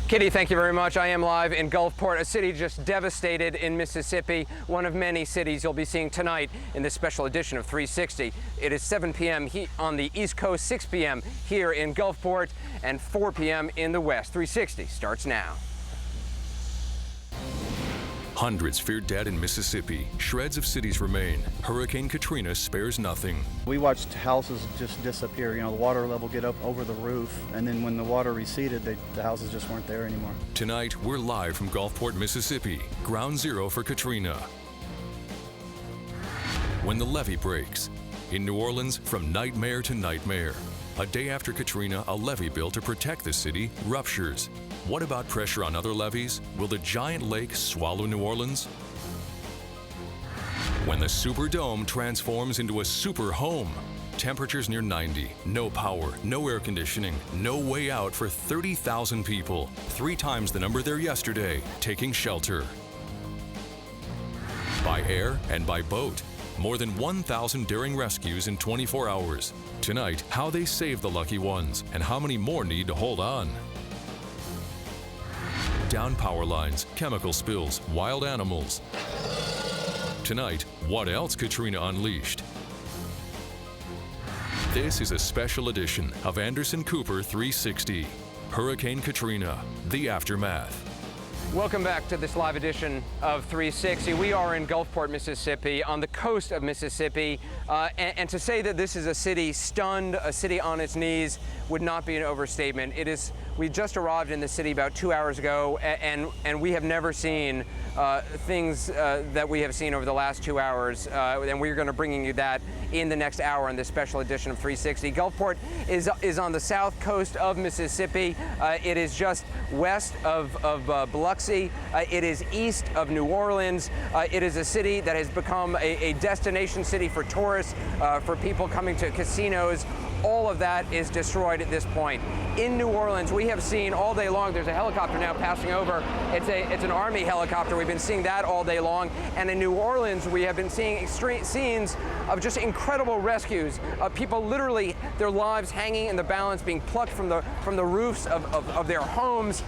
Kitty, thank you very much. I am live in Gulfport, a city just devastated in Mississippi, one of many cities you'll be seeing tonight in this special edition of 360. It is 7 p.m. on the East Coast, 6 p.m. here in Gulfport, and 4 p.m. in the West. 360 starts now. Hundreds feared dead in Mississippi. Shreds of cities remain. Hurricane Katrina spares nothing. We watched houses just disappear. You know, the water level get up over the roof, and then when the water receded, the houses just weren't there anymore. Tonight, we're live from Gulfport, Mississippi, ground zero for Katrina. When the levee breaks. In New Orleans, from nightmare to nightmare. A day after Katrina, a levee built to protect the city ruptures. What about pressure on other levees? Will the giant lake swallow New Orleans? When the Superdome transforms into a super home. Temperatures near 90, no power, no air conditioning, no way out for 30,000 people, 3 times the number there yesterday, taking shelter. By air and by boat. More than 1,000 daring rescues in 24 hours. Tonight, how they saved the lucky ones and how many more need to hold on. Down power lines, chemical spills, wild animals. Tonight, what else Katrina unleashed? This is a special edition of Anderson Cooper 360. Hurricane Katrina, the aftermath. Welcome back to this live edition of 360. We are in Gulfport, Mississippi, on the coast of Mississippi. And to say that this is a city stunned, a city on its knees, would not be an overstatement. We just arrived in the city about 2 hours ago, and we have never seen things that we have seen over the last 2 hours. And we're going to bring you that in the next hour in this special edition of 360. Gulfport is on the south coast of Mississippi. It is just west of Biloxi. It is east of New Orleans. It is a city that has become a destination city for tourists, for people coming to casinos. All of that is destroyed at this point. In New Orleans, we have seen all day long, there's a helicopter now passing over. It's an Army helicopter. We've been seeing that all day long. And in New Orleans, we have been seeing extreme scenes of just incredible rescues. People literally, their lives hanging in the balance, being plucked from the roofs of their homes.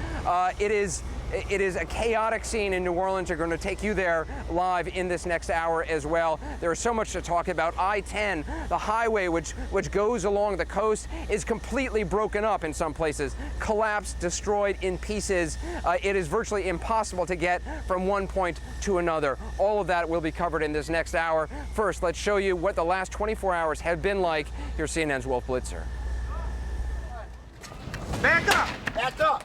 It is a chaotic scene in New Orleans. We're going to take you there live in this next hour as well. There is so much to talk about. I-10, the highway which goes along the coast, is completely broken up in some places, collapsed, destroyed in pieces. It is virtually impossible to get from one point to another. All of that will be covered in this next hour. First, let's show you what the last 24 hours have been like. Here's CNN's Wolf Blitzer. Back up! Back up!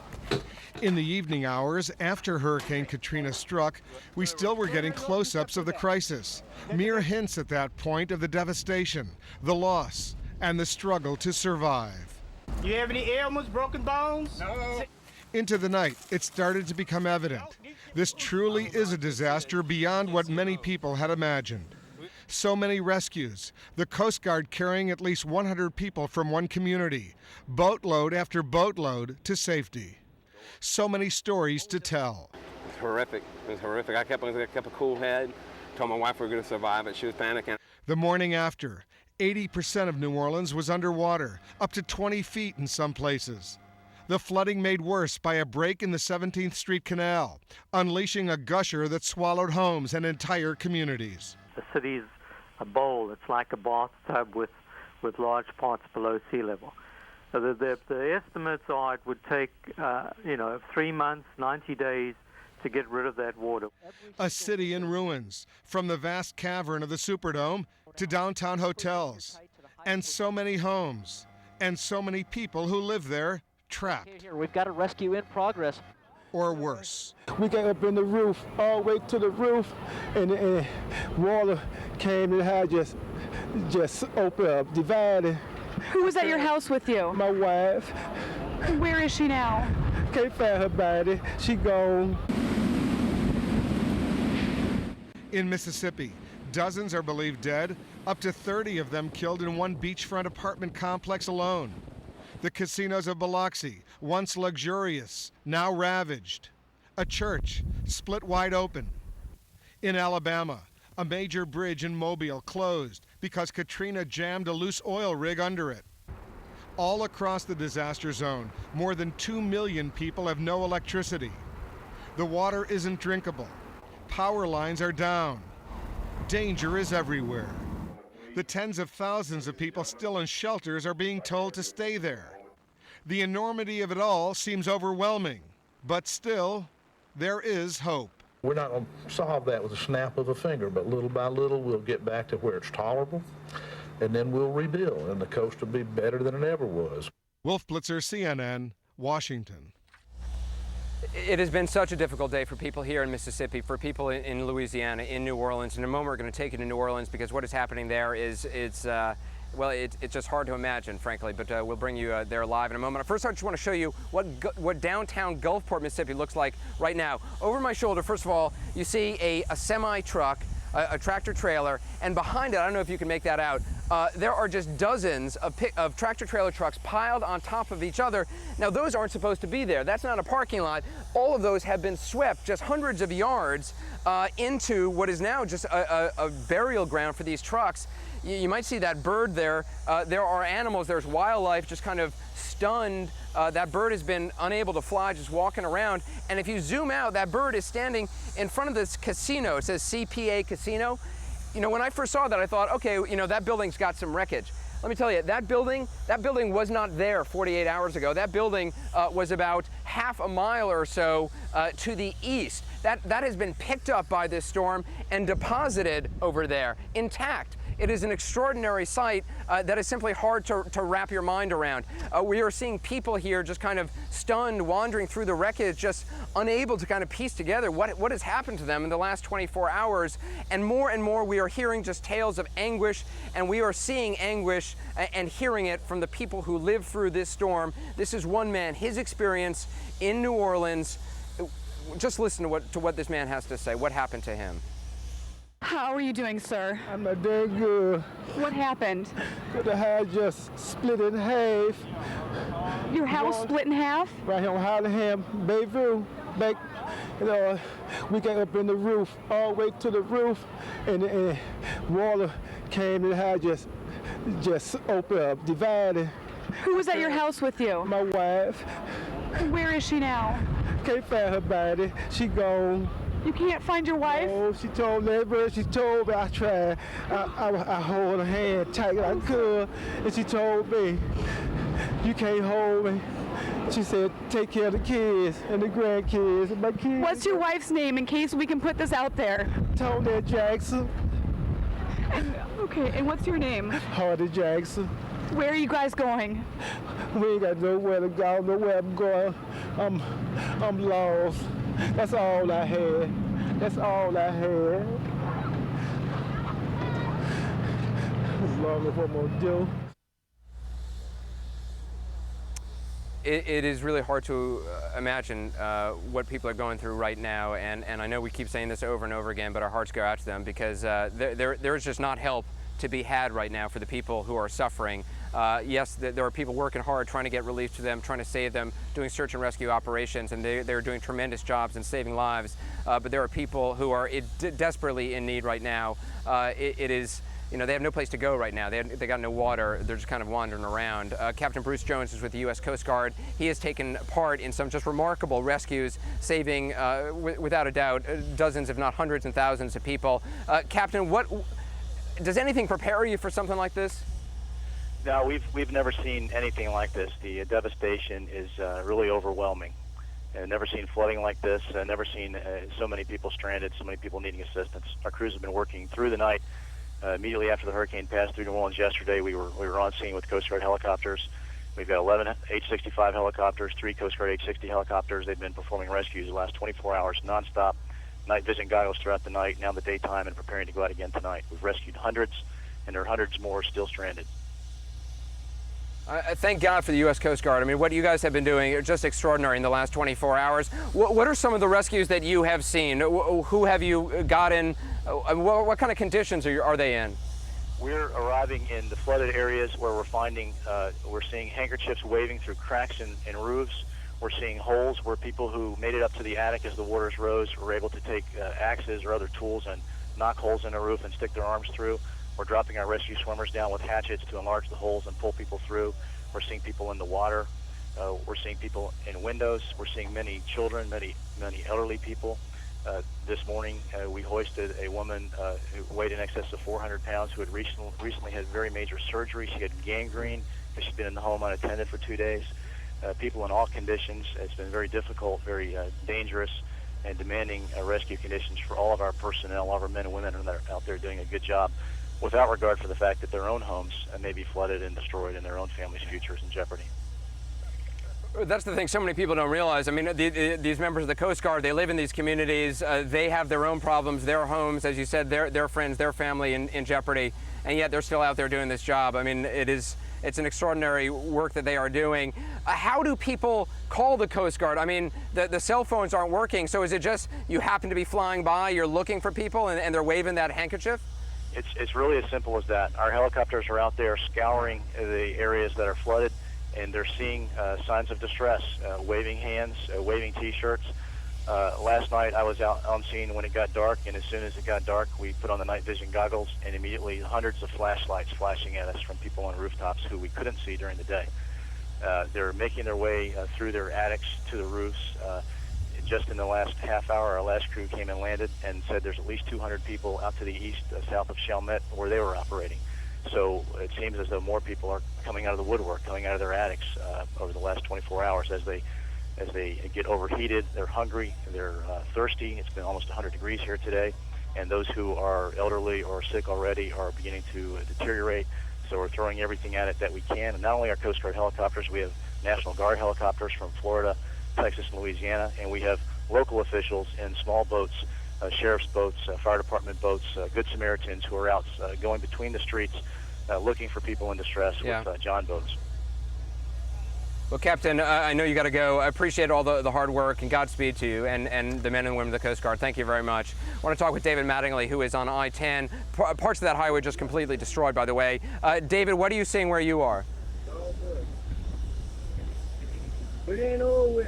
In the evening hours after Hurricane Katrina struck, we still were getting close-ups of the crisis. Mere hints at that point of the devastation, the loss, and the struggle to survive. You have any ailments, broken bones? No. Into the night, it started to become evident. This truly is a disaster beyond what many people had imagined. So many rescues, the Coast Guard carrying at least 100 people from one community, boatload after boatload to safety. So many stories to tell. It's horrific. It was horrific. I kept a cool head. Told my wife we were going to survive it. She was panicking. The morning after, 80% of New Orleans was underwater, up to 20 feet in some places. The flooding made worse by a break in the 17th Street Canal, unleashing a gusher that swallowed homes and entire communities. The city's a bowl. It's like a bathtub with large parts below sea level. So the estimates are it would take 3 months, 90 days to get rid of that water. A city in ruins, from the vast cavern of the Superdome to downtown hotels, and so many homes, and so many people who live there trapped. Here, we've got a rescue in progress. Or worse. We got up in the roof, all the way to the roof, and water came and had just opened up, divided. Who was at your house with you? My wife. Where is she now? Can't find her body. She gone. In Mississippi, dozens are believed dead, up to 30 of them killed in one beachfront apartment complex alone. The casinos of Biloxi, once luxurious, now ravaged. A church split wide open. In Alabama, a major bridge in Mobile closed because Katrina jammed a loose oil rig under it. All across the disaster zone, more than 2 million people have no electricity. The water isn't drinkable. Power lines are down. Danger is everywhere. The tens of thousands of people still in shelters are being told to stay there. The enormity of it all seems overwhelming, but still, there is hope. We're not going to solve that with a snap of a finger, but little by little we'll get back to where it's tolerable, and then we'll rebuild, and the coast will be better than it ever was. Wolf Blitzer, CNN, Washington. It has been such a difficult day for people here in Mississippi, for people in Louisiana, in New Orleans. In a moment, we're going to take you to New Orleans because what is happening there is it's just hard to imagine, frankly, but we'll bring you there live in a moment. First, I just want to show you what downtown Gulfport, Mississippi looks like right now. Over my shoulder, first of all, you see a semi-truck, a tractor trailer, and behind it, I don't know if you can make that out, there are just dozens of tractor trailer trucks piled on top of each other. Now, those aren't supposed to be there. That's not a parking lot. All of those have been swept just hundreds of yards into what is now just a burial ground for these trucks. You might see that bird there. There are animals, there's wildlife just kind of stunned. That bird has been unable to fly, just walking around. And if you zoom out, that bird is standing in front of this casino. It says CPA Casino. You know, when I first saw that, I thought, okay, you know, that building's got some wreckage. Let me tell you, that building was not there 48 hours ago. That building was about half a mile or so to the east. That has been picked up by this storm and deposited over there, intact. It is an extraordinary sight that is simply hard to wrap your mind around. We are seeing people here just kind of stunned, wandering through the wreckage, just unable to kind of piece together what has happened to them in the last 24 hours. And more we are hearing just tales of anguish, and we are seeing anguish and hearing it from the people who lived through this storm. This is one man, his experience in New Orleans. Just listen to what this man has to say, what happened to him. How are you doing, sir? I'm not doing good. What happened? The house just split in half. Your house split in half? Right here on Hollingham, Bayview. Back, you know, we got up in the roof, all the way to the roof, and water came, and the house just opened up, divided. Who was at your house with you? My wife. Where is she now? Can't find her body. She gone. You can't find your wife? Oh, she told me, she told me, I tried. I hold her hand tight as I could, and she told me, you can't hold me. She said, take care of the kids and the grandkids and my kids. What's your wife's name in case we can put this out there? Tony Jackson. Okay, and what's your name? Hardy Jackson. Where are you guys going? We ain't got nowhere to go, nowhere I'm going. I'm lost. That's all I had. That's all I had. As long as what I'm gonna do. It is really hard to imagine what people are going through right now, and I know we keep saying this over and over again, but our hearts go out to them because there is just not help to be had right now for the people who are suffering. Yes, there are people working hard trying to get relief to them, trying to save them, doing search and rescue operations, and they're doing tremendous jobs in saving lives. But there are people who are desperately in need right now. It is, you know, they have no place to go right now. They got no water. They're just kind of wandering around. Captain Bruce Jones is with the U.S. Coast Guard. He has taken part in some just remarkable rescues, saving, without a doubt, dozens, if not hundreds and thousands of people. Captain, does anything prepare you for something like this? No, we've never seen anything like this. The devastation is really overwhelming. I've never seen flooding like this. I've never seen so many people stranded, so many people needing assistance. Our crews have been working through the night. Immediately after the hurricane passed through New Orleans yesterday, we were on scene with Coast Guard helicopters. We've got 11 H-65 helicopters, 3 Coast Guard H-60 helicopters. They've been performing rescues the last 24 hours nonstop. Night vision goggles throughout the night, now the daytime, and preparing to go out again tonight. We've rescued hundreds, and there are hundreds more still stranded. Thank God for the U.S. Coast Guard. I mean, what you guys have been doing is just extraordinary in the last 24 hours. What are some of the rescues that you have seen? Who have you gotten? What kind of conditions are they in? We're arriving in the flooded areas where we're seeing handkerchiefs waving through cracks in roofs. We're seeing holes where people who made it up to the attic as the waters rose were able to take axes or other tools and knock holes in the roof and stick their arms through. We're dropping our rescue swimmers down with hatchets to enlarge the holes and pull people through. We're seeing people in the water. We're seeing people in windows. We're seeing many children, many elderly people. This morning, we hoisted a woman who weighed in excess of 400 pounds who had recently had very major surgery. She had gangrene because she'd been in the home unattended for 2 days. People in all conditions. It's been very difficult, very dangerous, and demanding rescue conditions for all of our personnel, all of our men and women that are out there doing a good job, without regard for the fact that their own homes may be flooded and destroyed and their own family's future is in jeopardy. That's the thing so many people don't realize. I mean, these members of the Coast Guard, they live in these communities. They have their own problems, their homes, as you said, their friends, their family in jeopardy, and yet they're still out there doing this job. I mean, it's an extraordinary work that they are doing. How do people call the Coast Guard? I mean, the cell phones aren't working, so is it just you happen to be flying by, you're looking for people, and they're waving that handkerchief? It's really as simple as that. Our helicopters are out there scouring the areas that are flooded, and they're seeing signs of distress, waving hands, waving T-shirts. Last night I was out on scene when it got dark, and as soon as it got dark, we put on the night vision goggles, and immediately hundreds of flashlights flashing at us from people on rooftops who we couldn't see during the day. They're making their way through their attics to the roofs. Just in the last half hour, our last crew came and landed and said there's at least 200 people out to the east, south of Chalmette, where they were operating. So it seems as though more people are coming out of the woodwork, coming out of their attics over the last 24 hours as they get overheated. They're hungry, they're thirsty. It's been almost 100 degrees here today, and those who are elderly or sick already are beginning to deteriorate. So we're throwing everything at it that we can. And not only our Coast Guard helicopters, we have National Guard helicopters from Florida, Texas, and Louisiana, and we have local officials in small boats, sheriff's boats, fire department boats, Good Samaritans who are out going between the streets looking for people in distress with John boats. Well, Captain, I know you got to go. I appreciate all the hard work, and Godspeed to you and the men and women of the Coast Guard. Thank you very much. I want to talk with David Mattingly, who is on I-10. Parts of that highway just completely destroyed, by the way. David, what are you seeing where you are? It ain't over.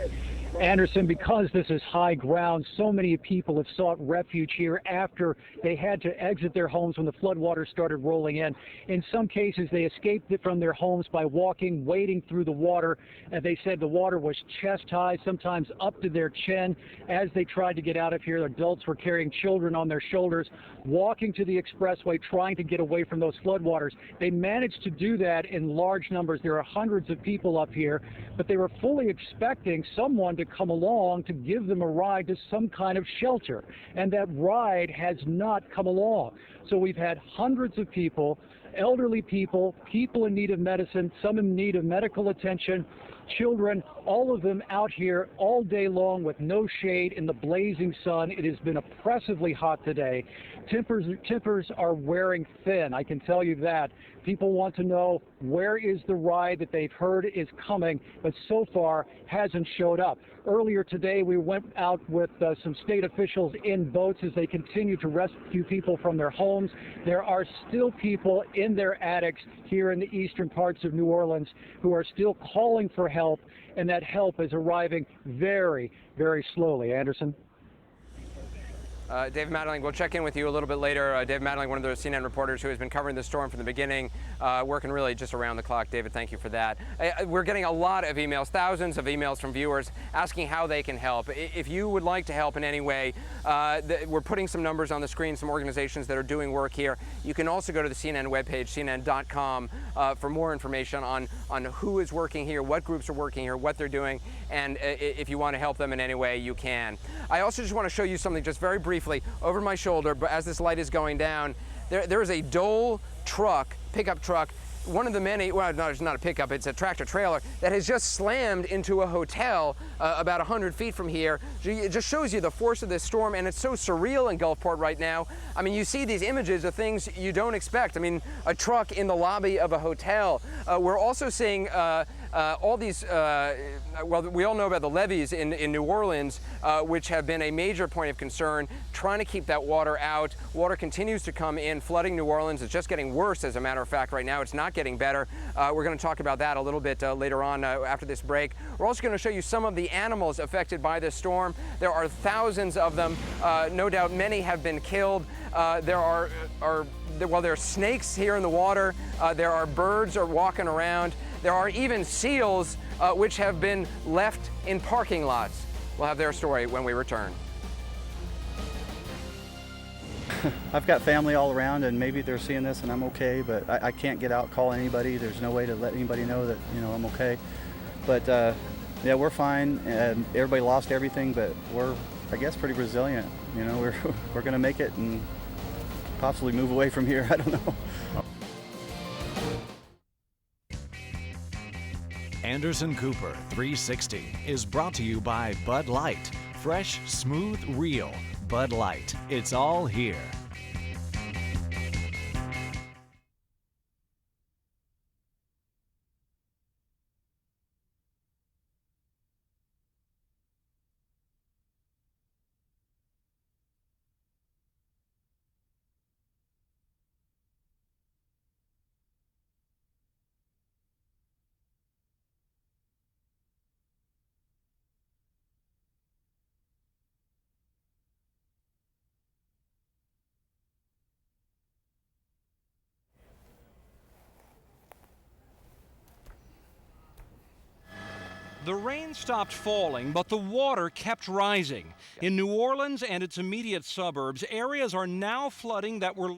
Anderson, because this is high ground, so many people have sought refuge here after they had to exit their homes when the floodwaters started rolling in. In some cases, they escaped from their homes by walking, wading through the water. And they said the water was chest high, sometimes up to their chin. As they tried to get out of here, adults were carrying children on their shoulders, walking to the expressway, trying to get away from those floodwaters. They managed to do that in large numbers. There are hundreds of people up here, but they were fully expecting someone to come along to give them a ride to some kind of shelter, and that ride has not come along. So we've had hundreds of people, elderly people, people in need of medicine, some in need of medical attention, children, all of them out here all day long with no shade in the blazing sun. It has been oppressively hot today. Tempers are wearing thin, I can tell you that. People want to know where is the ride that they've heard is coming, but so far hasn't showed up. Earlier today, we went out with some state officials in boats as they continue to rescue people from their homes. There are still people in their attics here in the eastern parts of New Orleans who are still calling for help, and that help is arriving very, very slowly. Anderson? David Mattingly, we'll check in with you a little bit later. David Mattingly, one of the CNN reporters who has been covering the storm from the beginning, working really just around the clock. David, thank you for that. We're getting a lot of emails, thousands of emails from viewers asking how they can help. If you would like to help in any way, we're putting some numbers on the screen, some organizations that are doing work here. You can also go to the CNN webpage, CNN.com, for more information on who is working here, what groups are working here, what they're doing, and if you want to help them in any way, you can. I also just want to show you something just very briefly over my shoulder, but as this light is going down, there is a Dole truck, pickup truck, one of the many, well, no, it's not a pickup, it's a tractor trailer that has just slammed into a hotel about 100 feet from here. It just shows you the force of this storm, and it's so surreal in Gulfport right now. I mean, you see these images of things you don't expect. I mean, a truck in the lobby of a hotel. We're also seeing all these, well, we all know about the levees in New Orleans, which have been a major point of concern, trying to keep that water out. Water continues to come in, flooding New Orleans. It's just getting worse, as a matter of fact, right now. It's not getting better. We're going to talk about that a little bit later on after this break. We're also going to show you some of the animals affected by this storm. There are thousands of them. No doubt many have been killed. There are snakes here in the water. There are birds are walking around. There are even seals which have been left in parking lots. We'll have their story when we return. I've got family all around, and maybe they're seeing this and I'm okay, but I can't get out, call anybody. There's no way to let anybody know that, you know, I'm okay. But yeah, we're fine. Everybody lost everything, but we're, I guess, pretty resilient. You know, we're going to make it and possibly move away from here. I don't know. Anderson Cooper 360 is brought to you by Bud Light. Fresh, smooth, real. Bud Light. It's all here. The rain stopped falling, but the water kept rising. In New Orleans and its immediate suburbs, areas are now flooding that were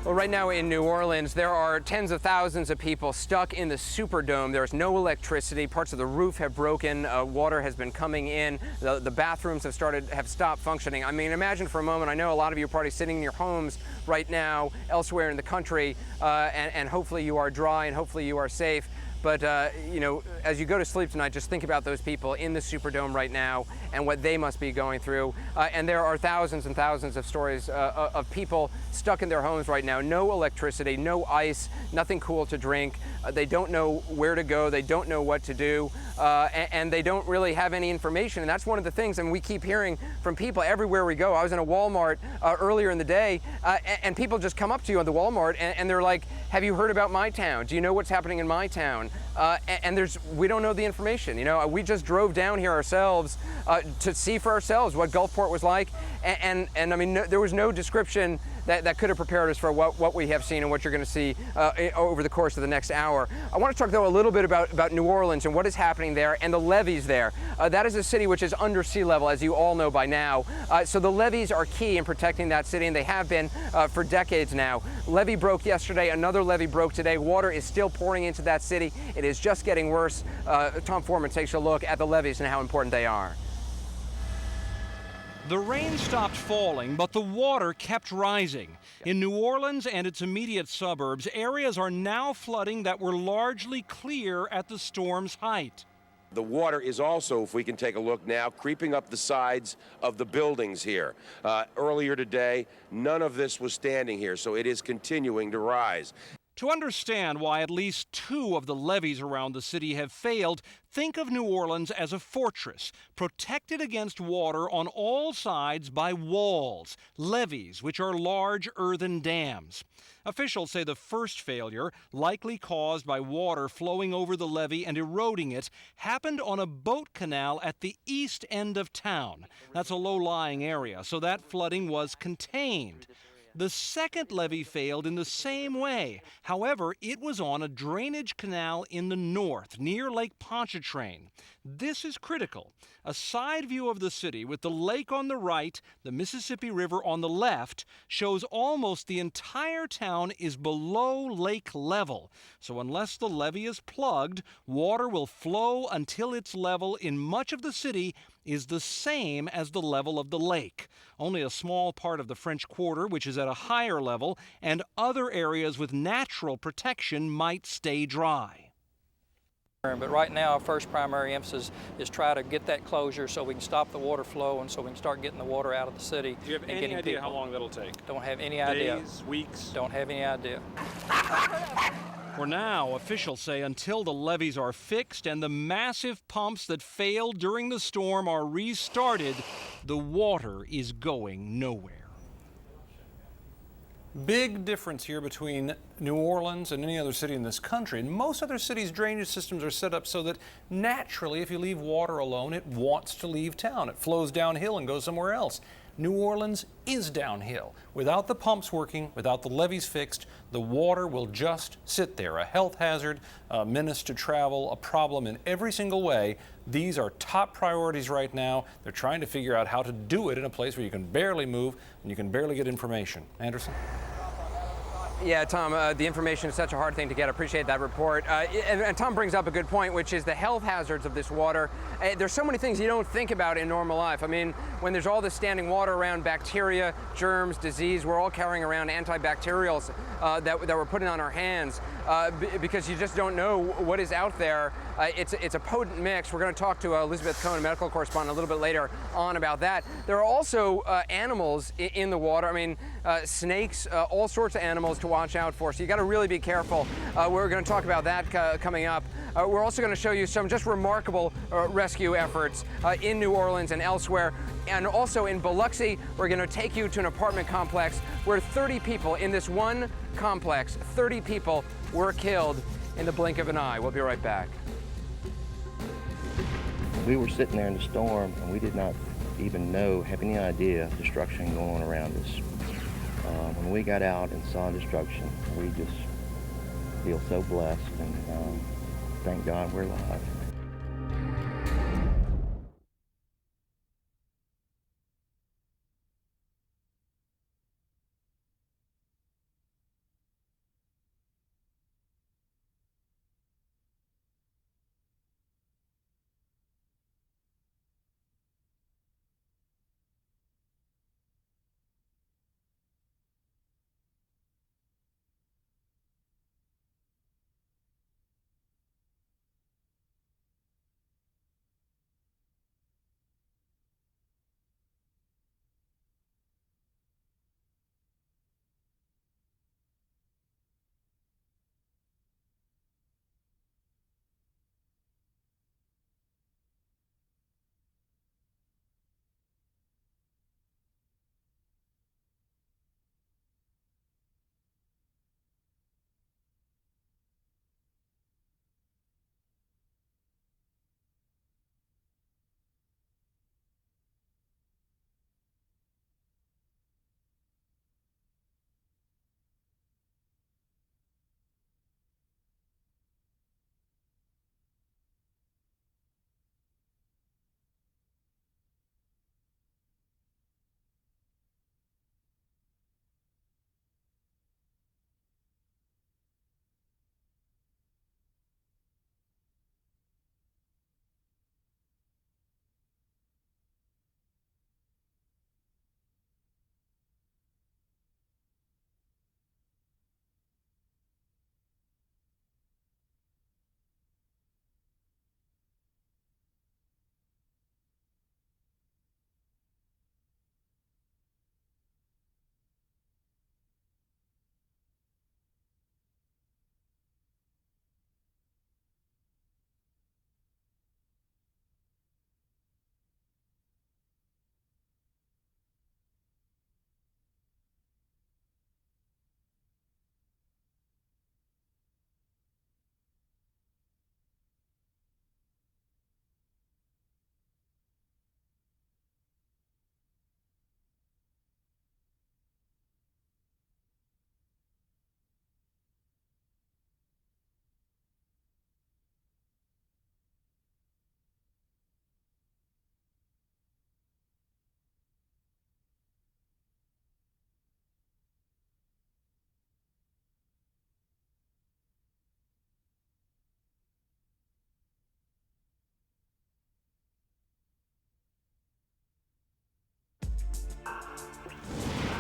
Well, right now in New Orleans, there are tens of thousands of people stuck in the Superdome. There's no electricity. Parts of the roof have broken. Water has been coming in. The bathrooms have stopped functioning. I mean, imagine for a moment, I know a lot of you are probably sitting in your homes right now, elsewhere in the country, and hopefully you are dry and hopefully you are safe. But, you know, as you go to sleep tonight, just think about those people in the Superdome right now and what they must be going through. And there are thousands and thousands of stories of people stuck in their homes right now. No electricity, no ice, nothing cool to drink. They don't know where to go. They don't know what to do. And they don't really have any information. And that's one of the things, and we keep hearing from people everywhere we go. I was in a Walmart earlier in the day, and people just come up to you at the Walmart, and they're like, have you heard about my town? Do you know what's happening in my town? And we don't know the information. You know, we just drove down here ourselves to see for ourselves what Gulfport was like, and I mean, there was no description that could have prepared us for what we have seen and what you're going to see over the course of the next hour. I want to talk, though, a little bit about New Orleans and what is happening there and the levees there. That is a city which is under sea level, as you all know by now. So the levees are key in protecting that city, and they have been for decades now. Levee broke yesterday. Another levee broke today. Water is still pouring into that city. It is just getting worse. Tom Foreman takes a look at the levees and how important they are. The rain stopped falling, but the water kept rising. In New Orleans and its immediate suburbs, areas are now flooding that were largely clear at the storm's height. The water is also, if we can take a look now, creeping up the sides of the buildings here. Earlier today, none of this was standing here, so it is continuing to rise. To understand why at least 2 of the levees around the city have failed, think of New Orleans as a fortress, protected against water on all sides by walls, levees, which are large earthen dams. Officials say the first failure, likely caused by water flowing over the levee and eroding it, happened on a boat canal at the east end of town. That's a low-lying area, so that flooding was contained. The second levee failed in the same way. However, it was on a drainage canal in the north, near Lake Pontchartrain. This is critical. A side view of the city with the lake on the right, the Mississippi River on the left, shows almost the entire town is below lake level. So unless the levee is plugged, water will flow until its level in much of the city is the same as the level of the lake. Only a small part of the French Quarter, which is at a higher level, and other areas with natural protection might stay dry. But right now, our first primary emphasis is try to get that closure so we can stop the water flow and so we can start getting the water out of the city. Do you have any idea how long that'll take? Don't have any idea. Days, weeks? Don't have any idea. For now, officials say until the levees are fixed and the massive pumps that failed during the storm are restarted, the water is going nowhere. Big difference here between New Orleans and any other city in this country. In most other cities, drainage systems are set up so that naturally, if you leave water alone, it wants to leave town. It flows downhill and goes somewhere else. New Orleans is downhill. Without the pumps working, without the levees fixed, the water will just sit there. A health hazard, a menace to travel, a problem in every single way. These are top priorities right now. They're trying to figure out how to do it in a place where you can barely move and you can barely get information. Anderson? Yeah, Tom, the information is such a hard thing to get. I appreciate that report. And Tom brings up a good point, which is the health hazards of this water. There's so many things you don't think about in normal life. I mean, when there's all this standing water around, bacteria, germs, disease, we're all carrying around antibacterials that we're putting on our hands because you just don't know what is out there. It's a potent mix. We're going to talk to Elizabeth Cohen, medical correspondent, a little bit later on about that. There are also animals in the water. I mean, snakes, all sorts of animals to watch out for. So you got to really be careful. We're going to talk about that coming up. We're also going to show you some just remarkable rescue efforts in New Orleans and elsewhere. And also in Biloxi, we're going to take you to an apartment complex where 30 people in this one complex, 30 people were killed in the blink of an eye. We'll be right back. We were sitting there in the storm, and we did not even have any idea of destruction going on around us. When we got out and saw destruction, we just feel so blessed, and thank God we're alive.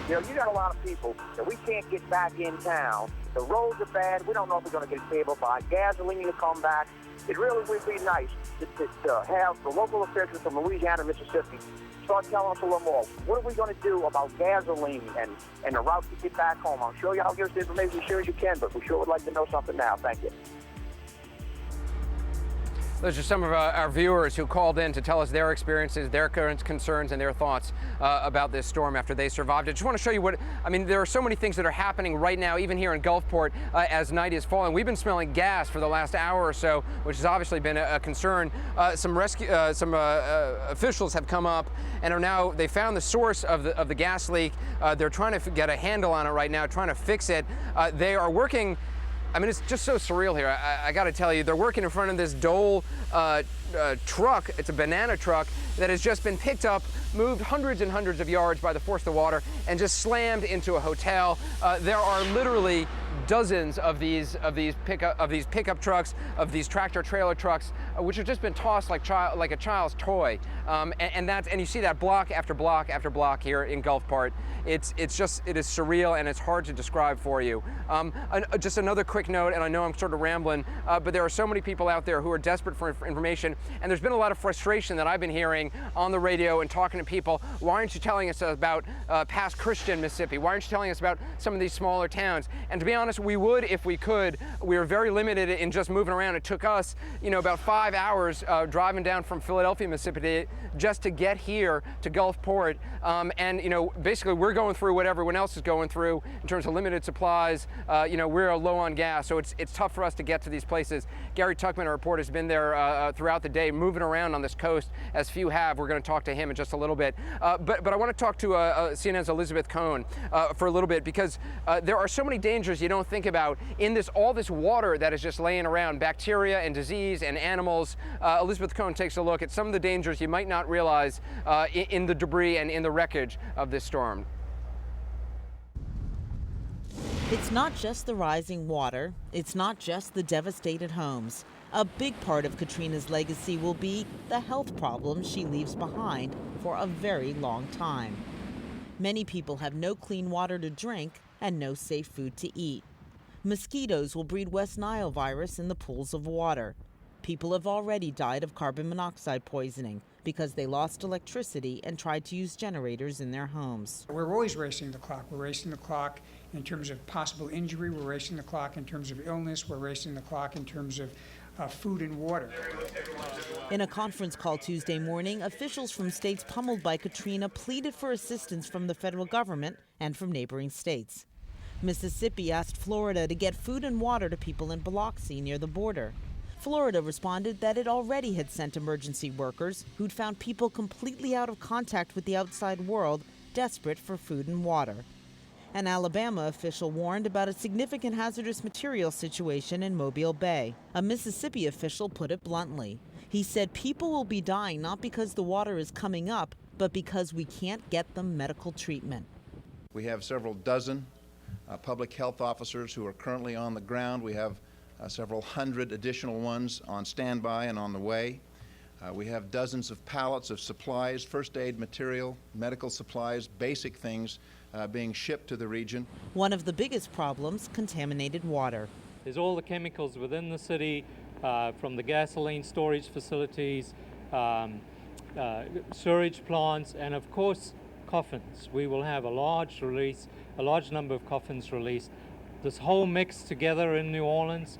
You know, you got a lot of people that we can't get back in town. The roads are bad. We don't know if we're going to get able to buy gasoline to come back. It really would be nice to have the local officials from Louisiana and Mississippi start telling us a little more. What are we going to do about gasoline and the route to get back home? I'm sure y'all give us the information as soon as you can, but we sure would like to know something now. Thank you. Those are some of our viewers who called in to tell us their experiences, their current concerns, and their thoughts about this storm after they survived it. Just want to show you there are so many things that are happening right now, even here in Gulfport, as night is falling. We've been smelling gas for the last hour or so, which has obviously been a concern. Some officials have come up and are now, they found the source of the gas leak. They're trying to get a handle on it right now, trying to fix it. They are working. I mean, it's just so surreal here. I got to tell you, they're working in front of this Dole truck. It's a banana truck that has just been picked up, moved hundreds and hundreds of yards by the force of water, and just slammed into a hotel. There are literally dozens of these pickup trucks, of these tractor trailer trucks, which have just been tossed like a child's toy. And you see that block after block after block here in Gulfport. It is surreal, and it's hard to describe for you. Just another quick note, and I know I'm sort of rambling, but there are so many people out there who are desperate for information, and there's been a lot of frustration that I've been hearing on the radio and talking to people. Why aren't you telling us about past Christian Mississippi? Why aren't you telling us about some of these smaller towns? And to be honest, we would if we could. We are very limited in just moving around. It took us, about 5 hours driving down from Philadelphia, Mississippi, just to get here to Gulfport. Basically we're going through what everyone else is going through in terms of limited supplies. We're low on gas, so it's tough for us to get to these places. Gary Tuckman, our reporter, has been there throughout the day, moving around on this coast, as few have. We're going to talk to him in just a little bit. But I want to talk to CNN's Elizabeth Cohen for a little bit, because there are so many dangers you don't think about in all this water that is just laying around, bacteria and disease and animals. Elizabeth Cohen takes a look at some of the dangers you might not realize in the debris and in the wreckage of this storm. It's not just the rising water, it's not just the devastated homes. A big part of Katrina's legacy will be the health problems she leaves behind for a very long time. Many people have no clean water to drink and no safe food to eat. Mosquitoes will breed West Nile virus in the pools of water. People have already died of carbon monoxide poisoning because they lost electricity and tried to use generators in their homes. We're always racing the clock. We're racing the clock in terms of possible injury. We're racing the clock in terms of illness. We're racing the clock in terms of food and water. In a conference call Tuesday morning, officials from states pummeled by Katrina pleaded for assistance from the federal government and from neighboring states. Mississippi asked Florida to get food and water to people in Biloxi near the border. Florida responded that it already had sent emergency workers who'd found people completely out of contact with the outside world, desperate for food and water. An Alabama official warned about a significant hazardous material situation in Mobile Bay. A Mississippi official put it bluntly. He said people will be dying not because the water is coming up, but because we can't get them medical treatment. We have several dozen public health officers who are currently on the ground. We have several hundred additional ones on standby and on the way. We have dozens of pallets of supplies, first aid material, medical supplies, basic things being shipped to the region. One of the biggest problems, contaminated water. There's all the chemicals within the city, from the gasoline storage facilities, sewage plants, and of course coffins. We will have a large number of coffins released. This whole mix together in New Orleans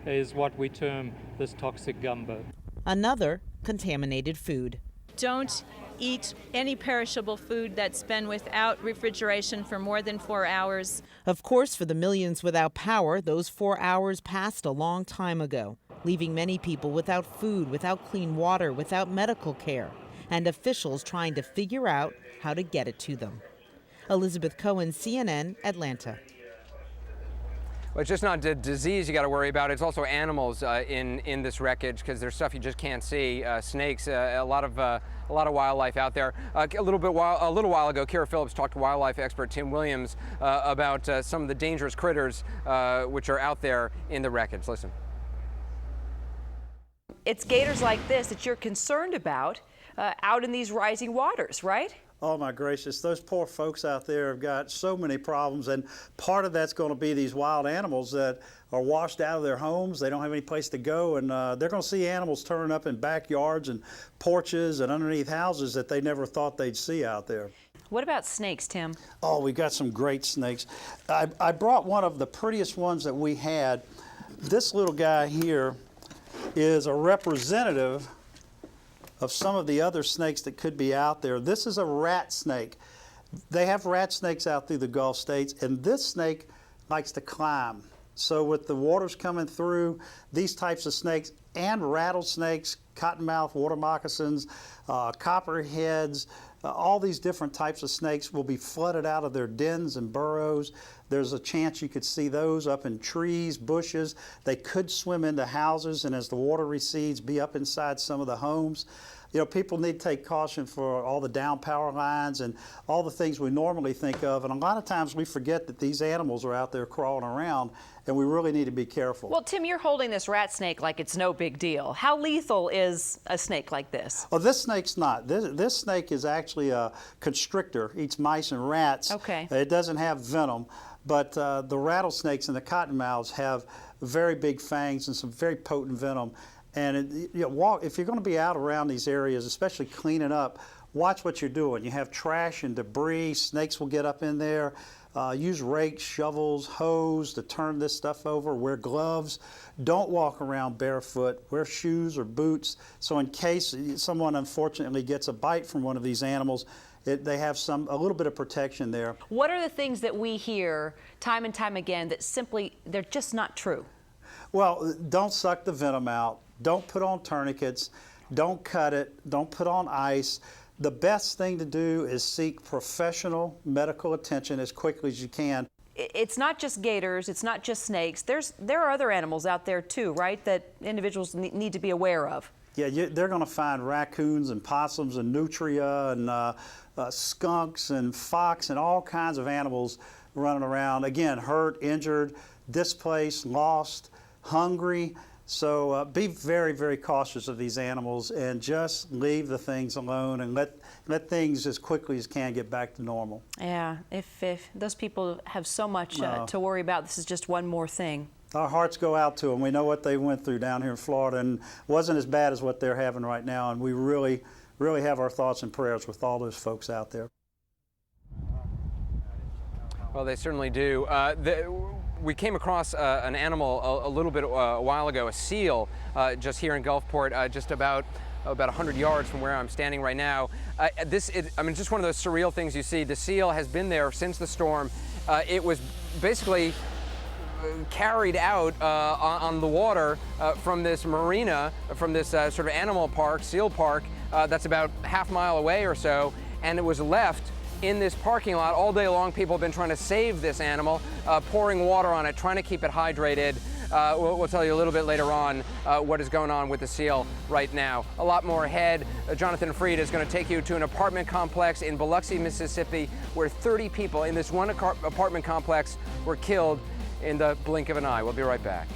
is what we term this toxic gumbo. Another, contaminated food. Don't eat any perishable food that's been without refrigeration for more than 4 hours. Of course, for the millions without power, those 4 hours passed a long time ago, leaving many people without food, without clean water, without medical care, and officials trying to figure out how to get it to them. Elizabeth Cohen, CNN, Atlanta. Well, it's just not disease you got to worry about. It's also animals in this wreckage, because there's stuff you just can't see. Snakes, a lot of wildlife out there. A little while ago, Kara Phillips talked to wildlife expert Tim Williams about some of the dangerous critters which are out there in the wreckage. Listen. It's gators like this that you're concerned about out in these rising waters, right? Oh my gracious, those poor folks out there have got so many problems, and part of that's going to be these wild animals that are washed out of their homes. They don't have any place to go, and they're going to see animals turning up in backyards and porches and underneath houses that they never thought they'd see out there. What about snakes, Tim? Oh, we got some great snakes. I brought one of the prettiest ones that we had. This little guy here is a representative of some of the other snakes that could be out there. This is a rat snake. They have rat snakes out through the Gulf states, and this snake likes to climb. So with the waters coming through, these types of snakes and rattlesnakes, cottonmouth water moccasins, copperheads, all these different types of snakes will be flooded out of their dens and burrows. There's a chance you could see those up in trees, bushes. They could swim into houses, and as the water recedes, be up inside some of the homes. You know, people need to take caution for all the down power lines and all the things we normally think of. And a lot of times we forget that these animals are out there crawling around, and we really need to be careful. Well, Tim, you're holding this rat snake like it's no big deal. How lethal is a snake like this? Oh, this snake's not. This snake is actually a constrictor, eats mice and rats. Okay. It doesn't have venom, but the rattlesnakes and the cottonmouths have very big fangs and some very potent venom. And if you're going to be out around these areas, especially cleaning up, watch what you're doing. You have trash and debris. Snakes will get up in there. Use rakes, shovels, hose to turn this stuff over. Wear gloves. Don't walk around barefoot. Wear shoes or boots. So in case someone unfortunately gets a bite from one of these animals, they have a little bit of protection there. What are the things that we hear time and time again that simply, they're just not true? Well, don't suck the venom out. Don't put on tourniquets. Don't cut it. Don't put on ice. The best thing to do is seek professional medical attention as quickly as you can. It's not just gators, it's not just snakes. There are other animals out there too, right, that individuals need to be aware of. Yeah, they're going to find raccoons and possums and nutria and skunks and fox and all kinds of animals running around. Again, hurt, injured, displaced, lost, hungry. So be very, very cautious of these animals and just leave the things alone and let things as quickly as can get back to normal. Yeah, if those people have so much to worry about, this is just one more thing. Our hearts go out to them. We know what they went through down here in Florida, and it wasn't as bad as what they're having right now, and we really, really have our thoughts and prayers with all those folks out there. Well, they certainly do. We came across an animal a little bit a while ago, a seal, just here in Gulfport, just about 100 yards from where I'm standing right now. I mean, just one of those surreal things you see. The seal has been there since the storm. It was basically carried out on the water from this marina, from this sort of animal park, seal park, that's about half a mile away or so, and it was left in this parking lot all day long. People have been trying to save this animal, pouring water on it, trying to keep it hydrated. We'll tell you a little bit later on what is going on with the seal right now. A lot more ahead. Jonathan Freed is going to take you to an apartment complex in Biloxi, Mississippi, where 30 people in this one apartment complex were killed in the blink of an eye. We'll be right back.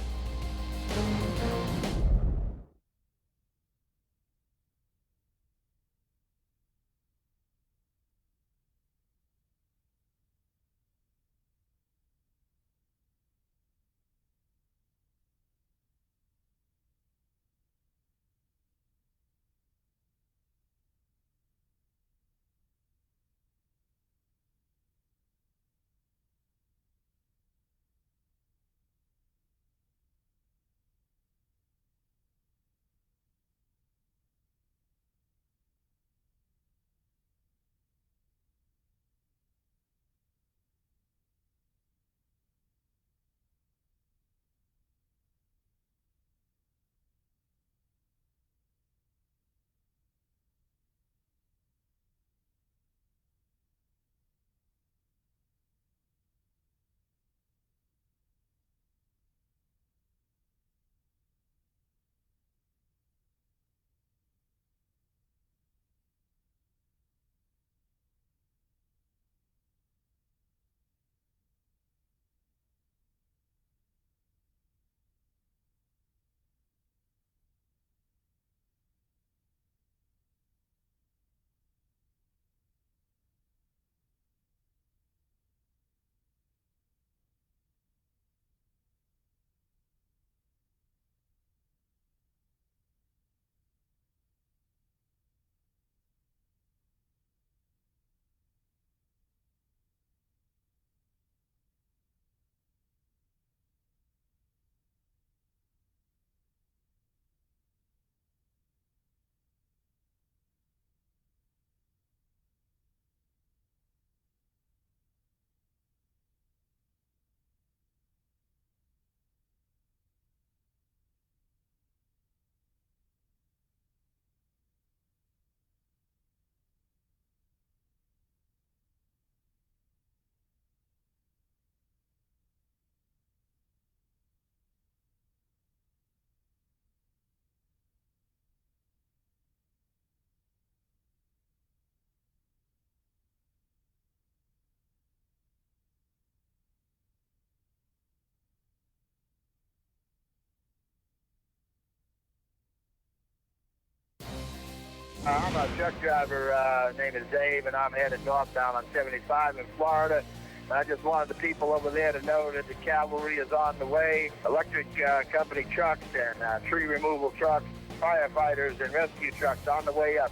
I'm a truck driver. Name is Dave, and I'm headed northbound on 75 in Florida. I just wanted the people over there to know that the cavalry is on the way. Electric company trucks and tree removal trucks, firefighters and rescue trucks on the way up.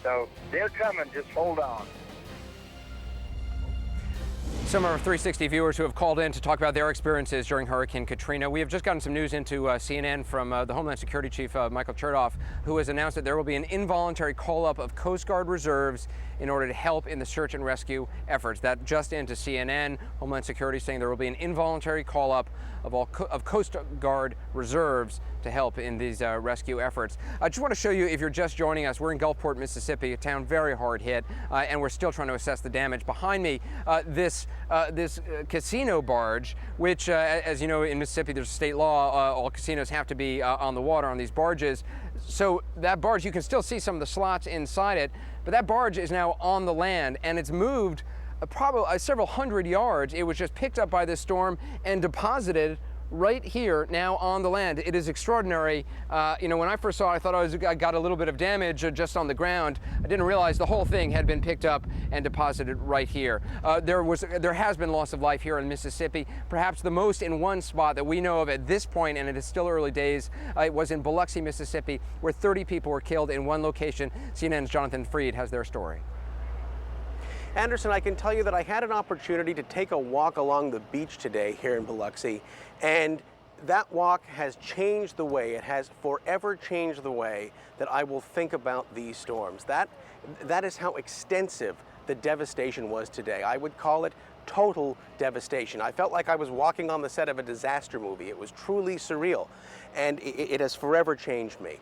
So they're coming, just hold on. Some of our 360 viewers who have called in to talk about their experiences during Hurricane Katrina. We have just gotten some news into CNN from the Homeland Security Chief, Michael Chertoff, who has announced that there will be an involuntary call-up of Coast Guard reserves in order to help in the search and rescue efforts. That just into CNN. Homeland Security saying there will be an involuntary call-up of Coast Guard reserves to help in these rescue efforts. I just want to show you, if you're just joining us, we're in Gulfport, Mississippi, a town very hard hit, and we're still trying to assess the damage. Behind me, this casino barge, which, as you know, in Mississippi, there's state law, all casinos have to be on the water on these barges. So that barge, you can still see some of the slots inside it, but that barge is now on the land, and it's moved probably several hundred yards. It was just picked up by this storm and deposited right here now on the land. It is extraordinary. You know, when I first saw it, I thought I got a little bit of damage just on the ground. I didn't realize the whole thing had been picked up and deposited right here. There has been loss of life here in Mississippi, perhaps the most in one spot that we know of at this point, and it is still early days. It was in Biloxi, Mississippi, where 30 people were killed in one location. CNN's Jonathan Freed has their story. Anderson, I can tell you that I had an opportunity to take a walk along the beach today here in Biloxi, and that walk has changed the way, it has forever changed the way that I will think about these storms. That is how extensive the devastation was today. I would call it total devastation. I felt like I was walking on the set of a disaster movie. It was truly surreal, and it has forever changed me.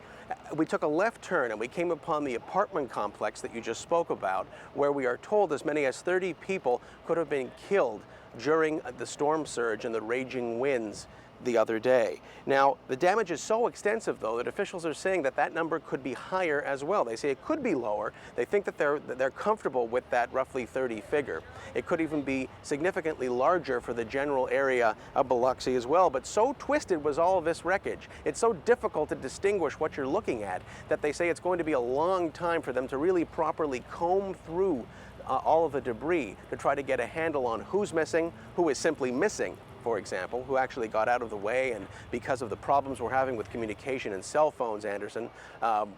We took a left turn and we came upon the apartment complex that you just spoke about, where we are told as many as 30 people could have been killed during the storm surge and the raging winds the other day. Now, the damage is so extensive, though, that officials are saying that that number could be higher as well. They say it could be lower. They think that they're comfortable with that roughly 30 figure. It could even be significantly larger for the general area of Biloxi as well. But so twisted was all of this wreckage, it's so difficult to distinguish what you're looking at, that they say it's going to be a long time for them to really properly comb through all of the debris to try to get a handle on who's missing, who is simply missing, for example, who actually got out of the way, and because of the problems we're having with communication and cell phones, Anderson,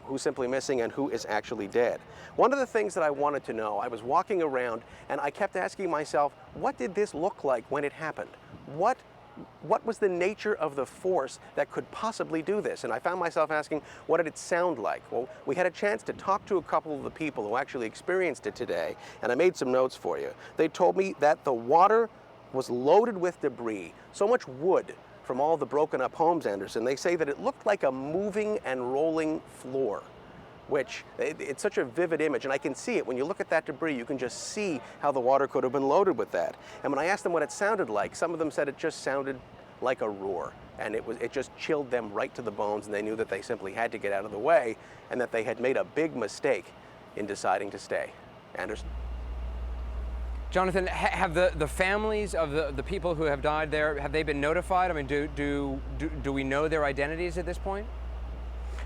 who's simply missing and who is actually dead. One of the things that I wanted to know, I was walking around and I kept asking myself, what did this look like when it happened? What was the nature of the force that could possibly do this? And I found myself asking, what did it sound like? Well, we had a chance to talk to a couple of the people who actually experienced it today, and I made some notes for you. They told me that the water was loaded with debris, so much wood from all the broken up homes, Anderson. They say that it looked like a moving and rolling floor, which it's such a vivid image, and I can see it. When you look at that debris, you can just see how the water could have been loaded with that. And when I asked them what it sounded like, some of them said it just sounded like a roar, and it just chilled them right to the bones, and they knew that they simply had to get out of the way, and that they had made a big mistake in deciding to stay. Anderson? Jonathan, have the families of the people who have died there, have they been notified? I mean, do we know their identities at this point?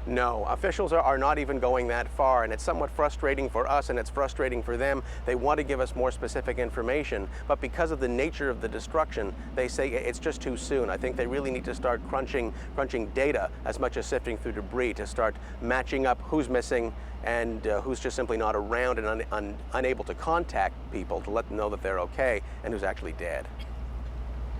No, officials are not even going that far, and it's somewhat frustrating for us and it's frustrating for them. They want to give us more specific information, but because of the nature of the destruction, they say it's just too soon. I think they really need to start crunching data as much as sifting through debris to start matching up who's missing and who's just simply not around and unable to contact people to let them know that they're okay, and who's actually dead.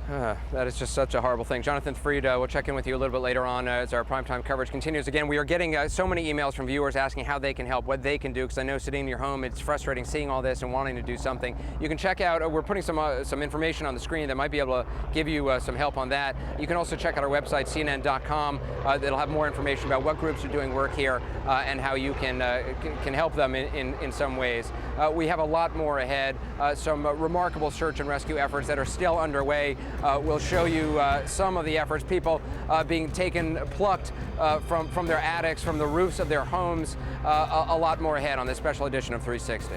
That is just such a horrible thing. Jonathan Freed, we'll check in with you a little bit later on as our primetime coverage continues. Again, we are getting so many emails from viewers asking how they can help, what they can do, because I know sitting in your home, it's frustrating seeing all this and wanting to do something. You can check out, we're putting some information on the screen that might be able to give you some help on that. You can also check out our website, cnn.com. That'll have more information about what groups are doing work here and how you can help them in some ways. We have a lot more ahead, some remarkable search and rescue efforts that are still underway. We'll show you some of the efforts, people being plucked from their attics, from the roofs of their homes. A lot more ahead on this special edition of 360.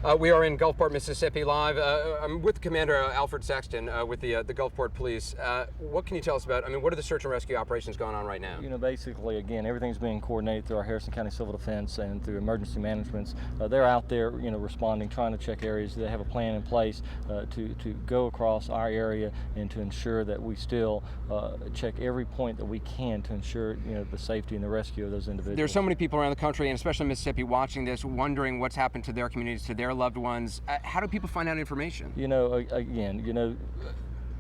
We are in Gulfport, Mississippi live. I'm with Commander Alfred Sexton with the Gulfport Police. What can you tell us about, what are the search and rescue operations going on right now? Basically, again, everything's being coordinated through our Harrison County Civil Defense and through emergency managements. They're out there, responding, trying to check areas. They have a plan in place to go across our area and to ensure that we still check every point that we can to ensure, the safety and the rescue of those individuals. There's so many people around the country, and especially Mississippi, watching this, wondering what's happened to their communities, to their loved ones. How do people find out information?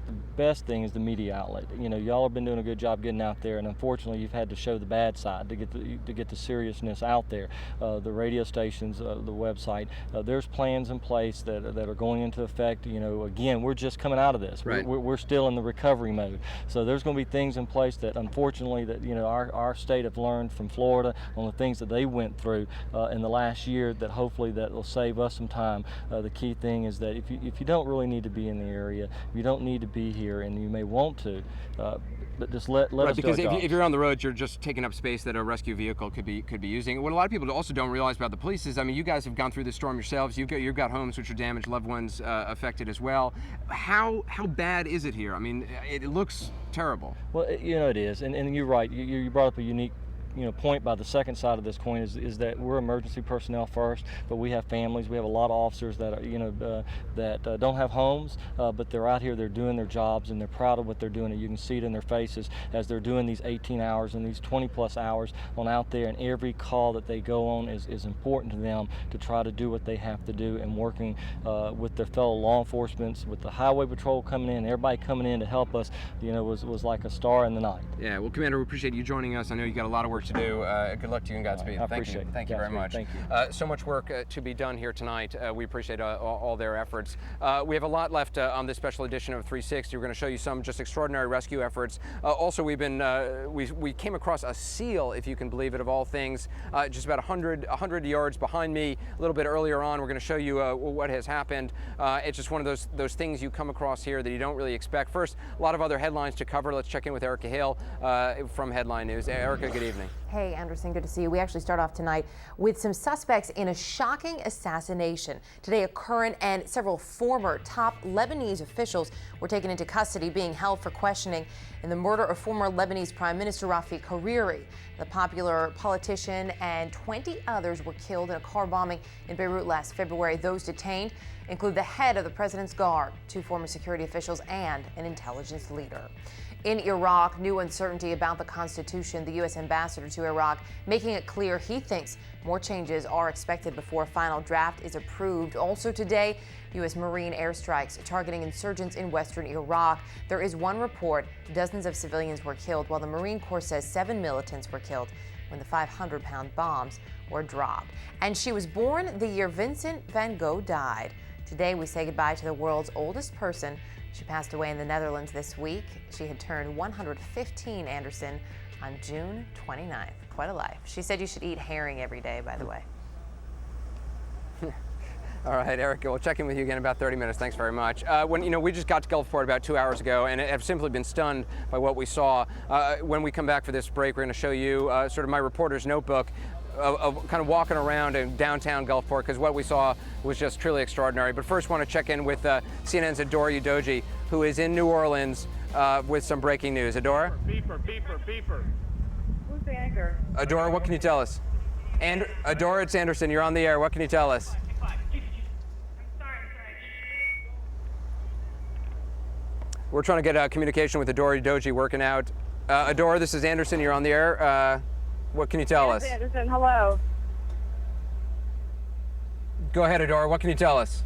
The best thing is the media outlet. Y'all have been doing a good job getting out there, and unfortunately you've had to show the bad side to get the seriousness out there. The radio stations, the website, there's plans in place that are going into effect. Again, we're just coming out of this. Right. We're still in the recovery mode. So there's going to be things in place that unfortunately that our state have learned from Florida on the things that they went through in the last year, that hopefully that will save us some time. The key thing is that if you don't really need to be in the area, you don't need to be here, and you may want to, but just let us do our because if you're on the road, you're just taking up space that a rescue vehicle could be using. What a lot of people also don't realize about the police is, you guys have gone through the storm yourselves. You've got homes which are damaged, loved ones affected as well. How bad is it here? It looks terrible. Well, it is, and you're right. You brought up a unique point by the second side of this coin is that we're emergency personnel first, but we have families. We have a lot of officers that are, that don't have homes, but they're out here, they're doing their jobs, and they're proud of what they're doing. And you can see it in their faces as they're doing these 18 hours and these 20 plus hours on out there, and every call that they go on is important to them to try to do what they have to do, and working with their fellow law enforcement, with the highway patrol coming in, everybody coming in to help us, was like a star in the night. Yeah, well, Commander, we appreciate you joining us. I know you got a lot of work to do. Good luck to you and Godspeed. I appreciate it. Thank you very much. Thank you. So much work to be done here tonight. We appreciate all their efforts. We have a lot left on this special edition of 360. We're going to show you some just extraordinary rescue efforts. Also, we came across a seal, if you can believe it, of all things, just about 100 yards behind me. A little bit earlier on, we're going to show you what has happened. It's just one of those things you come across here that you don't really expect. First, a lot of other headlines to cover. Let's check in with Erica Hill from Headline News. Erica, good evening. Hey, Anderson, good to see you. We actually start off tonight with some suspects in a shocking assassination. Today, a current and several former top Lebanese officials were taken into custody, being held for questioning in the murder of former Lebanese Prime Minister Rafik Hariri. The popular politician and 20 others were killed in a car bombing in Beirut last February. Those detained include the head of the president's guard, 2 former security officials, and an intelligence leader. In Iraq, new uncertainty about the Constitution. The U.S. ambassador to Iraq making it clear he thinks more changes are expected before a final draft is approved. Also today, U.S. Marine airstrikes targeting insurgents in western Iraq. There is one report dozens of civilians were killed, while the Marine Corps says 7 militants were killed when the 500-pound bombs were dropped. And she was born the year Vincent van Gogh died. Today, we say goodbye to the world's oldest person. She passed away in the Netherlands this week. She had turned 115, Anderson, on June 29th. Quite a life. She said you should eat herring every day, by the way. All right, Erica, we'll check in with you again in about 30 minutes. Thanks very much. We just got to Gulfport about 2 hours ago and have simply been stunned by what we saw. When we come back for this break, we're going to show you sort of my reporter's notebook of kind of walking around in downtown Gulfport, because what we saw was just truly extraordinary. But first, want to check in with CNN's Adora Udoji, who is in New Orleans with some breaking news. Adora? Beeper. Who's the anchor? Adora, what can you tell us? And Adora, it's Anderson. You're on the air. What can you tell us? We're trying to get communication with Adora Udoji working out. Adora, this is Anderson. You're on the air. What can you tell us? Anderson, hello. Go ahead, Adora. What can you tell us?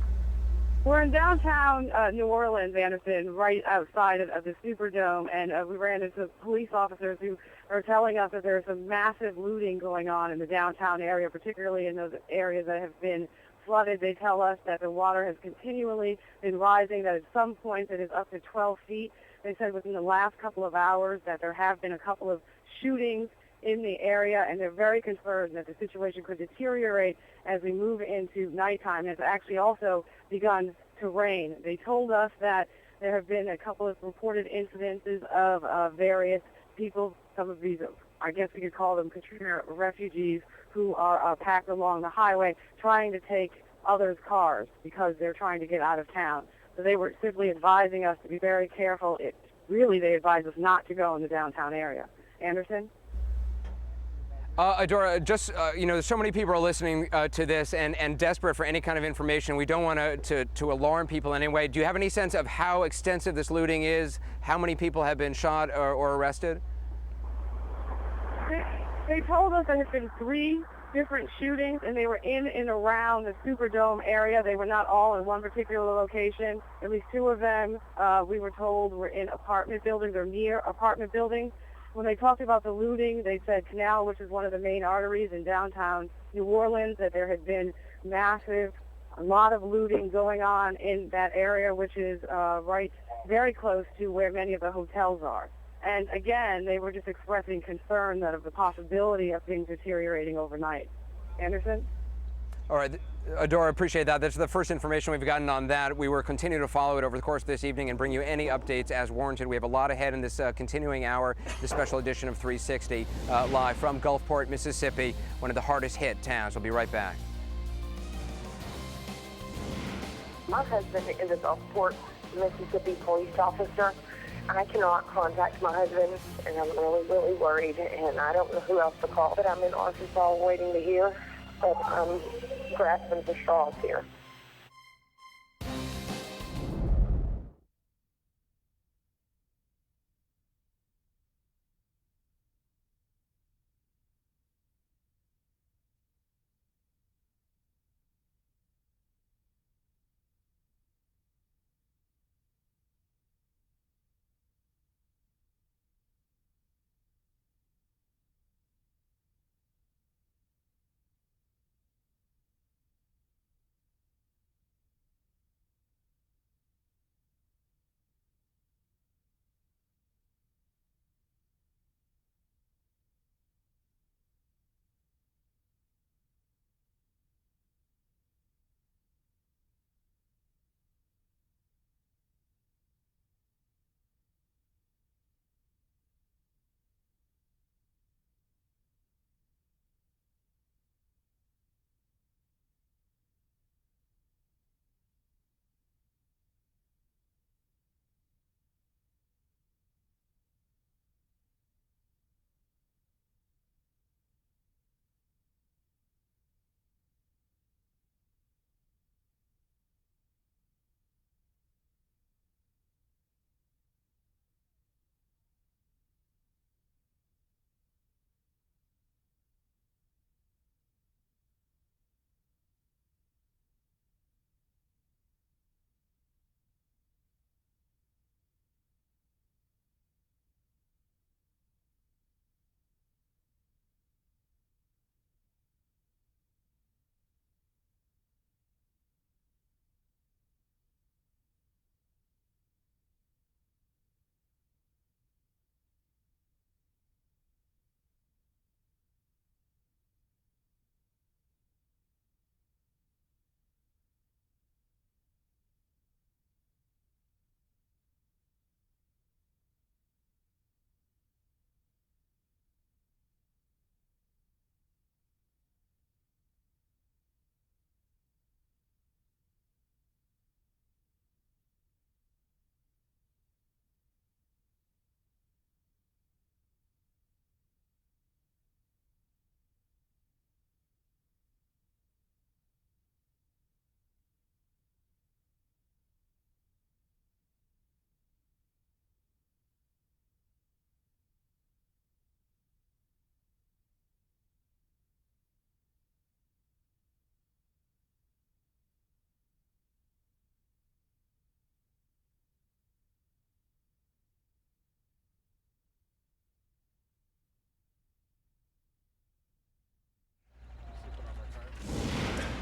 We're in downtown New Orleans, Anderson, right outside of the Superdome, and we ran into police officers who are telling us that there's some massive looting going on in the downtown area, particularly in those areas that have been flooded. They tell us that the water has continually been rising, that at some points it is up to 12 feet. They said within the last couple of hours that there have been a couple of shootings in the area, and they're very concerned that the situation could deteriorate as we move into nighttime. It's actually also begun to rain. They told us that there have been a couple of reported incidences of various people, some of these, I guess we could call them Katrina refugees, who are packed along the highway trying to take others' cars because they're trying to get out of town. So they were simply advising us to be very careful. They advised us not to go in the downtown area. Anderson? Adora, just, so many people are listening to this and desperate for any kind of information. We don't want to alarm people in any way. Do you have any sense of how extensive this looting is? How many people have been shot or arrested? They told us there had been 3 different shootings, and they were in and around the Superdome area. They were not all in one particular location. At least 2 of them, we were told, were in apartment buildings or near apartment buildings. When they talked about the looting, they said Canal, which is one of the main arteries in downtown New Orleans, that there had been a lot of looting going on in that area, which is right very close to where many of the hotels are. And again, they were just expressing concern that of the possibility of things deteriorating overnight. Anderson? All right, Adora, appreciate that. That's the first information we've gotten on that. We will continue to follow it over the course of this evening and bring you any updates as warranted. We have a lot ahead in this continuing hour, the special edition of 360, live from Gulfport, Mississippi, one of the hardest hit towns. We'll be right back. My husband is a Gulfport, Mississippi police officer. I cannot contact my husband, and I'm really, really worried, and I don't know who else to call. But I'm in Arkansas waiting to hear, but I'm grasping for straws here.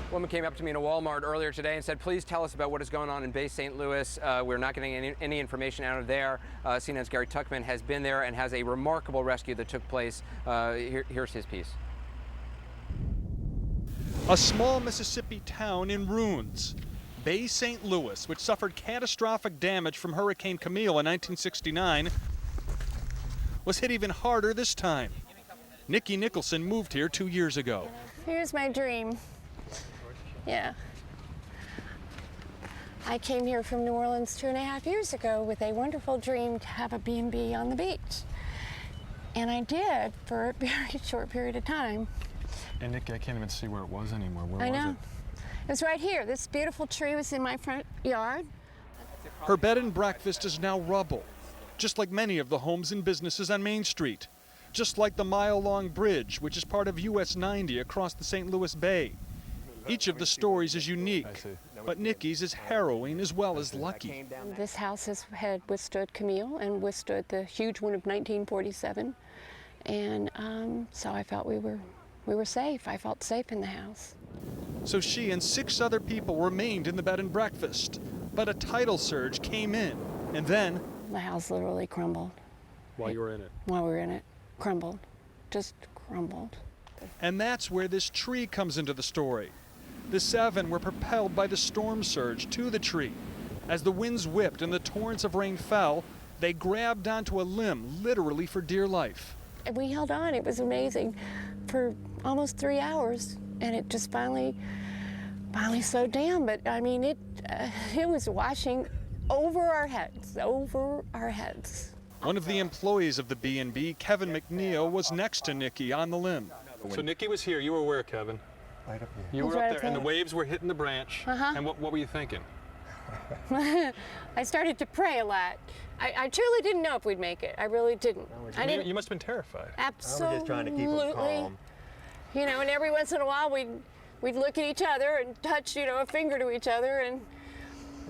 A woman came up to me in a Walmart earlier today and said, please tell us about what is going on in Bay St. Louis. We're not getting any information out of there. CNN's Gary Tuckman has been there and has a remarkable rescue that took place. Here's his piece. A small Mississippi town in ruins. Bay St. Louis, which suffered catastrophic damage from Hurricane Camille in 1969, was hit even harder this time. Nikki Nicholson moved here 2 years ago. Here's my dream. Yeah. I came here from New Orleans 2.5 years ago with a wonderful dream to have a B&B on the beach. And I did for a very short period of time. And Nikki, I can't even see where it was anymore. Where I was know. it? It was right here. This beautiful tree was in my front yard. Her bed and breakfast is now rubble, just like many of the homes and businesses on Main Street, just like the mile-long bridge, which is part of US 90 across the St. Louis Bay. Each of the stories is unique, but Nikki's is harrowing as well as lucky. This house had withstood Camille and withstood the huge one of 1947, and so I felt we were safe. I felt safe in the house. So she and 6 other people remained in the bed and breakfast, but a tidal surge came in, and then the house literally crumbled. While you were in it? While we were in it, crumbled, just crumbled. And that's where this tree comes into the story. The 7 were propelled by the storm surge to the tree. As the winds whipped and the torrents of rain fell, they grabbed onto a limb, literally for dear life. And we held on. It was amazing for almost 3 hours, and it just finally slowed down. But I mean, it was washing over our heads, One of the employees of the B&B, Kevin McNeil, was next to Nikki on the limb. So Nikki was here. You were where, Kevin? Right up here. You were right up up there, and the there. waves were hitting the branch. And what were you thinking? I started to pray a lot. I truly didn't know if we'd make it. I really didn't. I didn't. You must have been terrified. Absolutely. I was just trying to keep them calm. You know, and every once in a while we'd look at each other and touch, you know, a finger to each other, and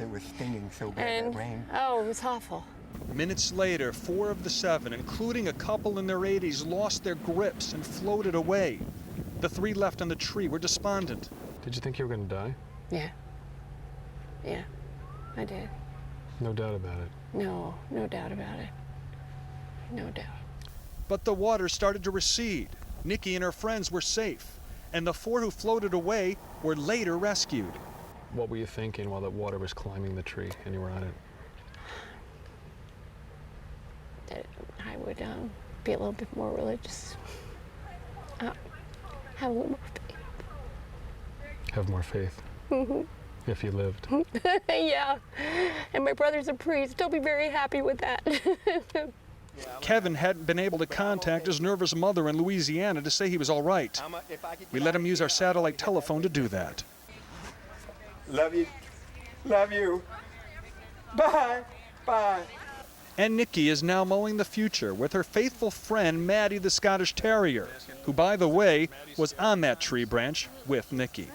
It was stinging so bad, that rain. Oh, it was awful. Minutes later, 4 of the 7, including a couple in their 80s, lost their grips and floated away. The 3 left on the tree were despondent. Did you think you were going to die? Yeah. Yeah, I did. No doubt about it. No doubt about it. No doubt. But the water started to recede. Nikki and her friends were safe, and the 4 who floated away were later rescued. What were you thinking while that water was climbing the tree and you were on it? That I would be a little bit more religious. Have a little more faith. Have more faith. If you lived. Yeah, and my brother's a priest. He'll be very happy with that. Kevin hadn't been able to contact his nervous mother in Louisiana to say he was all right. We let him use our satellite telephone to do that. Love you. Love you. Bye. Bye. And Nikki is now mowing the future with her faithful friend Maddie the Scottish Terrier, who, by the way, was on that tree branch with Nikki.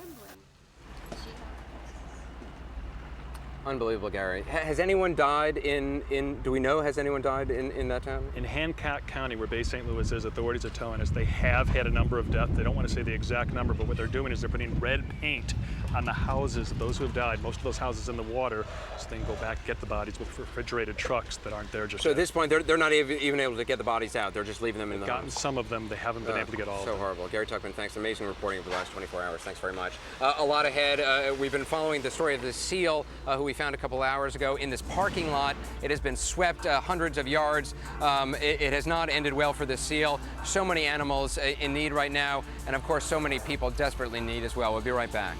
Unbelievable, Gary. Has anyone died do we know, has anyone died in that town? In Hancock County, where Bay St. Louis is, authorities are telling us they have had a number of deaths. They don't want to say the exact number, but what they're doing is they're putting red paint on the houses of those who have died. Most of those houses in the water, so they can go back and get the bodies with refrigerated trucks that aren't there just So yet. at this point, they're not even able to get the bodies out. They're just leaving them in the Gotten homes. some of them. They haven't been able to get all of them. So horrible. Gary Tuckman, thanks. Amazing reporting over the last 24 hours. Thanks very much. A lot ahead. We've been following the story of the seal who we found a couple hours ago in this parking lot. It has been swept hundreds of yards. It has not ended well for the seal. So many animals in need right now, and of course so many people desperately in need as well. We'll be right back.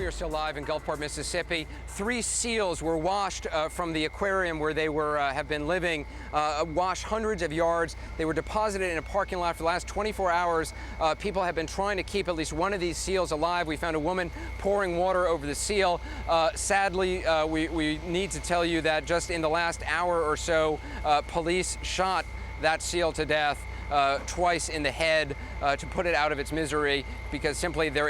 We are still live in Gulfport, Mississippi. 3 seals were washed from the aquarium where they have been living, washed hundreds of yards. They were deposited in a parking lot for the last 24 hours. People have been trying to keep at least one of these seals alive. We found a woman pouring water over the seal. Sadly, we need to tell you that just in the last hour or so, police shot that seal to death. Twice in the head to put it out of its misery, because simply there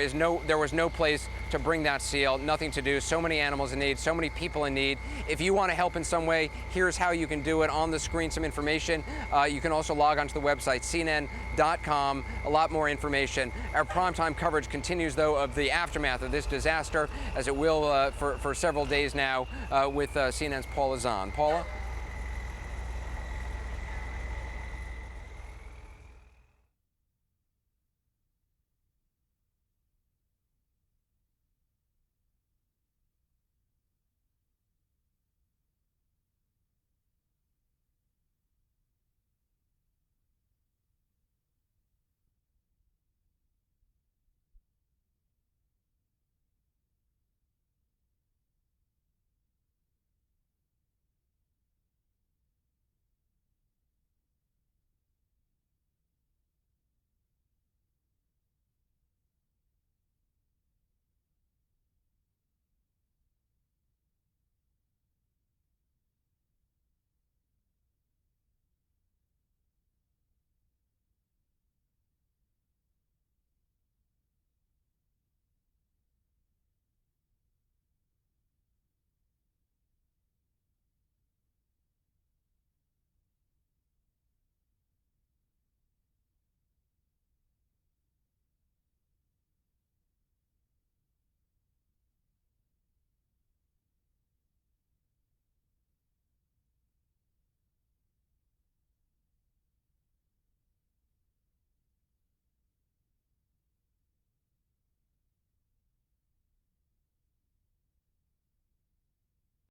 was no place to bring that seal, nothing to do. So many animals in need, so many people in need. If you want to help in some way, here's how you can do it. On the screen, some information. You can also log onto the website, cnn.com, a lot more information. Our primetime coverage continues, though, of the aftermath of this disaster, as it will for several days now, with CNN's Paula Zahn. Paula?